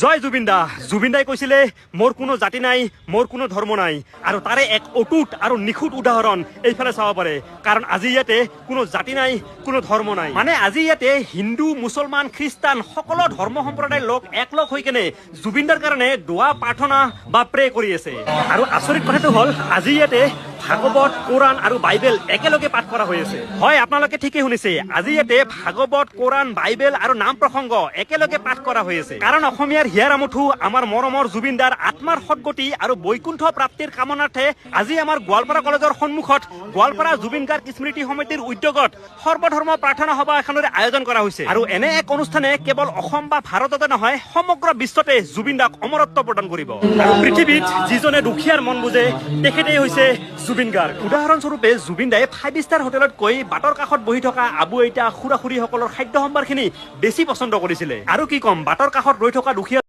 জয় জুবিন দা। জুবিন দাই কৈছিলে মোৰ কোনো জাতি নাই, মোৰ কোনো ধৰ্ম নাই, আৰু তাৰে এক অটুট আৰু নিখুঁত উদাহৰণ এইফালে চাব পাৰে। কাৰণ আজি ইয়াতে কোনো জাতি নাই, কোনো ধৰ্ম নাই। মানে আজি ইয়াতে হিন্দু, মুছলমান, খ্ৰীষ্টান সকলো ধৰ্ম সম্প্ৰদায়ৰ লোক একলগ হৈ কেনে জুবিন দাৰ কাৰণে দোৱা প্ৰাৰ্থনা বা প্ৰে কৰি আছে। আৰু আচৰিত কথাটো হ'ল আজি ইয়াতে ভাগৱত, কোৰাণ আৰু বাইবেল একেলগে পাঠ কৰা হৈ আছে। হয়, আপোনালোকে ঠিকেই শুনিছে, আজি ইয়াতে ভাগৱত, কোৰাণ, বাইবেল আৰু নাম প্ৰসংগ একেলগে পাঠ কৰা হৈ আছে। কাৰণ অসমীয়াৰ হিয়াৰ আমঠু আমাৰ মৰমৰ জুবিন দাৰ আত্মাৰ সদগতি আৰু বৈকুণ্ঠ প্ৰাপ্তিৰ কামনাৰ্থে আজি আমাৰ গোৱালপাৰা কলেজৰ সন্মুখত গোৱালপাৰা জুবিন গাৰ্গ স্মৃতি সমিতিৰ উদ্যোগত সৰ্বধৰ্ম প্ৰাৰ্থনা সভা এখনৰে আয়োজন কৰা হৈছে। আৰু এনে এক অনুষ্ঠানে কেৱল অসম বা ভাৰততে নহয়, সমগ্ৰ বিশ্বতে জুবিন দাক অমৰত্ব প্ৰদান কৰিব। আৰু পৃথিৱীত যিজনে দুখীয়াৰ মন বুজে তেখেতেই হৈছে জুবিন গাৰ্গ। উদাহৰণস্বৰূপে জুবিন দাই 5 ষ্টাৰ হোটেলত কৈ বাটৰ কাষত বহি থকা আবু আইতা, খুৰা খুৰীসকলৰ খাদ্য সম্ভাৰখিনি বেছি পচন্দ কৰিছিলে। আৰু কি কম, বাটৰ কাষত ৰৈ থকা দুখীয়া